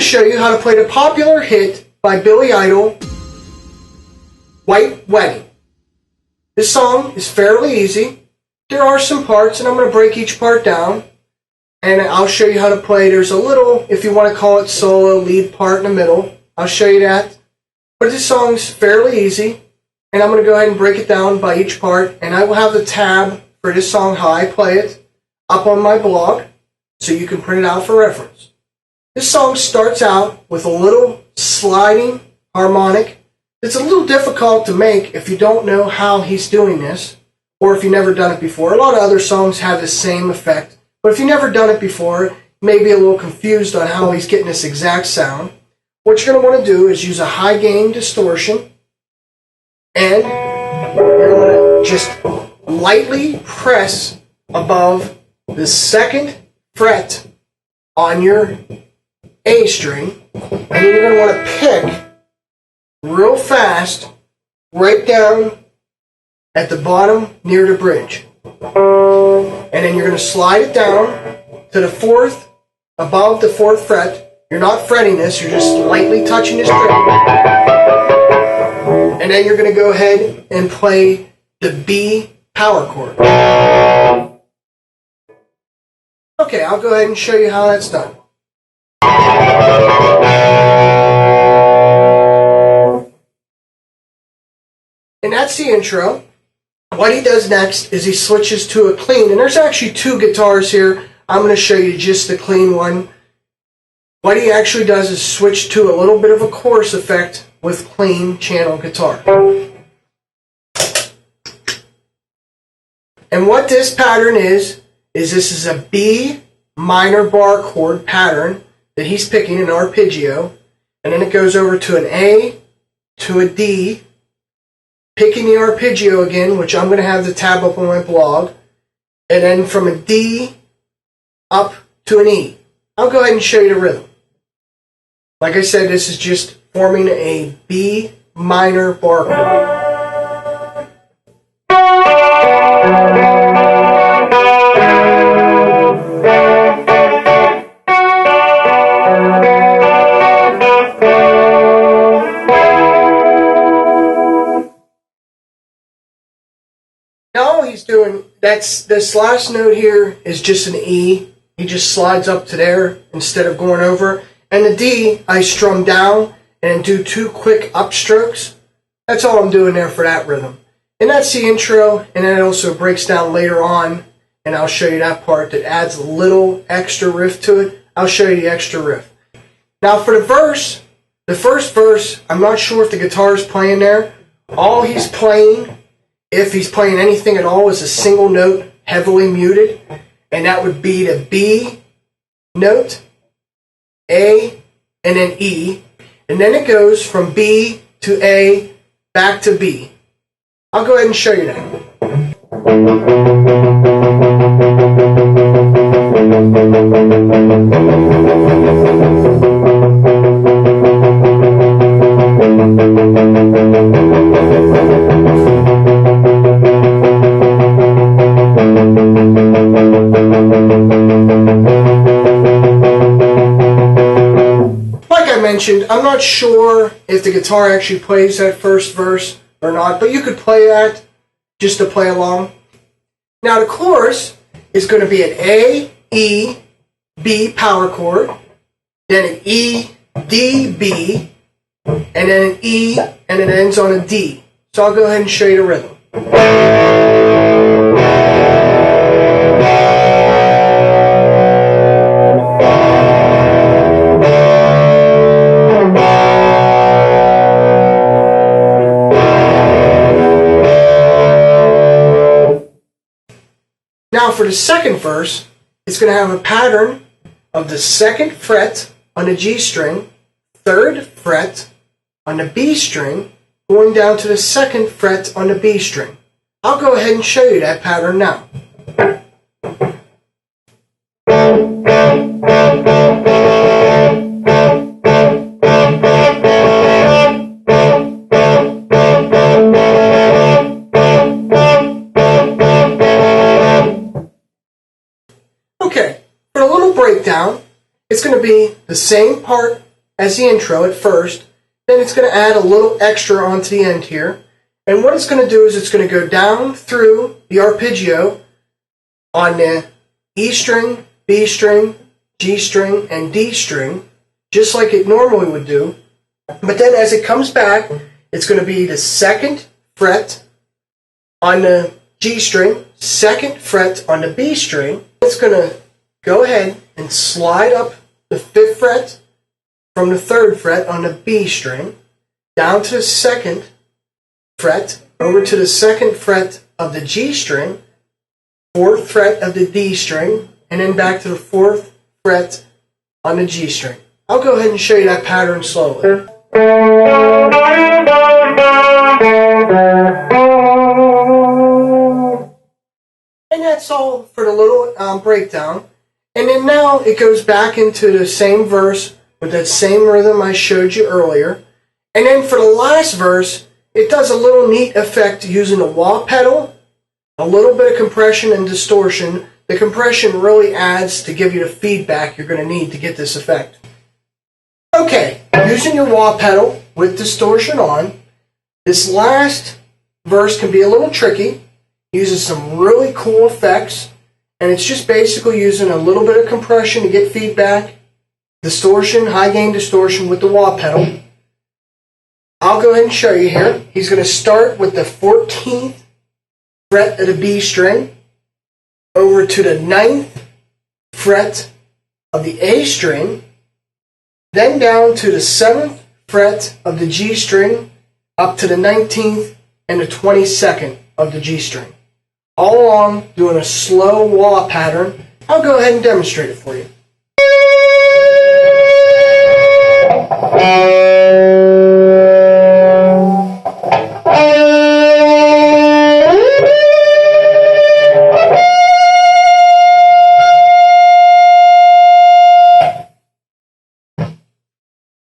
show you how to play the popular hit by Billy Idol, White Wedding. This song is fairly easy. There are some parts, and I'm going to break each part down, and I'll show you how to play. There's a little, if you want to call it solo, lead part in the middle. I'll show you that. But this song's fairly easy, and I'm going to go ahead and break it down by each part, and I will have the tab for this song, how I play it, up on my blog, so you can print it out for reference. This song starts out with a little sliding harmonic. It's a little difficult to make if you don't know how he's doing this, or if you've never done it before. A lot of other songs have the same effect, but if you've never done it before, you may be a little confused on how he's getting this exact sound. What you're going to want to do is use a high gain distortion, and you're going to just lightly press above the second fret on your A string, and then you're going to want to pick real fast right down at the bottom near the bridge. And then you're going to slide it down to the fourth, above the fourth fret. You're not fretting this, you're just lightly touching the string. And then you're going to go ahead and play the B power chord. Okay, I'll go ahead and show you how that's done. And that's the intro. What he does next is he switches to a clean, and there's actually two guitars here. I'm going to show you just the clean one. What he actually does is switch to a little bit of a chorus effect with clean channel guitar. And what this pattern is this is a B minor bar chord pattern that he's picking an arpeggio, and then it goes over to an A, to a D, picking the arpeggio again, which I'm going to have the tab up on my blog, and then from a D up to an E. I'll go ahead and show you the rhythm. Like I said, this is just forming a B minor bar chord. Now all he's doing, this last note here is just an E. He just slides up to there instead of going over. And the D, I strum down and do two quick upstrokes. That's all I'm doing there for that rhythm. And that's the intro, and then it also breaks down later on, and I'll show you that part that adds a little extra riff to it. I'll show you the extra riff. Now for the verse, the first verse, I'm not sure if the guitar is playing there. All he's playing, if he's playing anything at all, is a single note, heavily muted, and that would be the B note, A, and then E, and then it goes from B to A, back to B. I'll go ahead and show you that. I'm not sure if the guitar actually plays that first verse or not, but you could play that just to play along. Now the chorus is going to be an A, E, B power chord, then an E, D, B, and then an E, and it ends on a D. So I'll go ahead and show you the rhythm. Now for the second verse, it's going to have a pattern of the second fret on the G string, third fret on the B string, going down to the second fret on the B string. I'll go ahead and show you that pattern now. Okay, for a little breakdown, it's going to be the same part as the intro at first. Then it's going to add a little extra onto the end here. And what it's going to do is it's going to go down through the arpeggio on the E string, B string, G string, and D string, just like it normally would do. But then as it comes back, it's going to be the 2nd fret on the G string, 2nd fret on the B string. It's going to go ahead and slide up the 5th fret from the 3rd fret on the B string, down to the 2nd fret, over to the 2nd fret of the G string, 4th fret of the D string, and then back to the 4th fret on the G string. I'll go ahead and show you that pattern slowly. And that's all for the little breakdown. And then now it goes back into the same verse with that same rhythm I showed you earlier. And then for the last verse, it does a little neat effect using a wah pedal, a little bit of compression and distortion. The compression really adds to give you the feedback you're going to need to get this effect. Okay, using your wah pedal with distortion on, this last verse can be a little tricky. Uses some really cool effects, and it's just basically using a little bit of compression to get feedback, distortion, high gain distortion with the wah pedal. I'll go ahead and show you here. He's going to start with the 14th fret of the B string, over to the 9th fret of the A string, then down to the 7th fret of the G string, up to the 19th and the 22nd of the G string. All along doing a slow wah pattern. I'll go ahead and demonstrate it for you.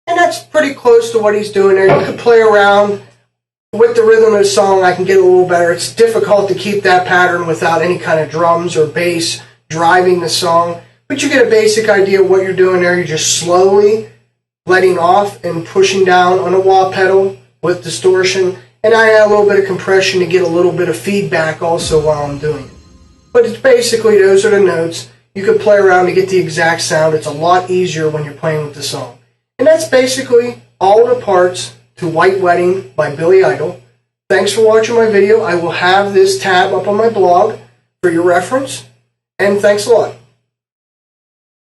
And that's pretty close to what he's doing there. You could play around with the rhythm of the song. I can get a little better. It's difficult to keep that pattern without any kind of drums or bass driving the song, but you get a basic idea of what you're doing there. You're just slowly letting off and pushing down on a wah pedal with distortion, and I add a little bit of compression to get a little bit of feedback also while I'm doing it. But it's basically, those are the notes. You can play around to get the exact sound. It's a lot easier when you're playing with the song. And that's basically all the parts to White Wedding by Billy Idol. Thanks for watching my video. I will have this tab up on my blog for your reference, and thanks a lot.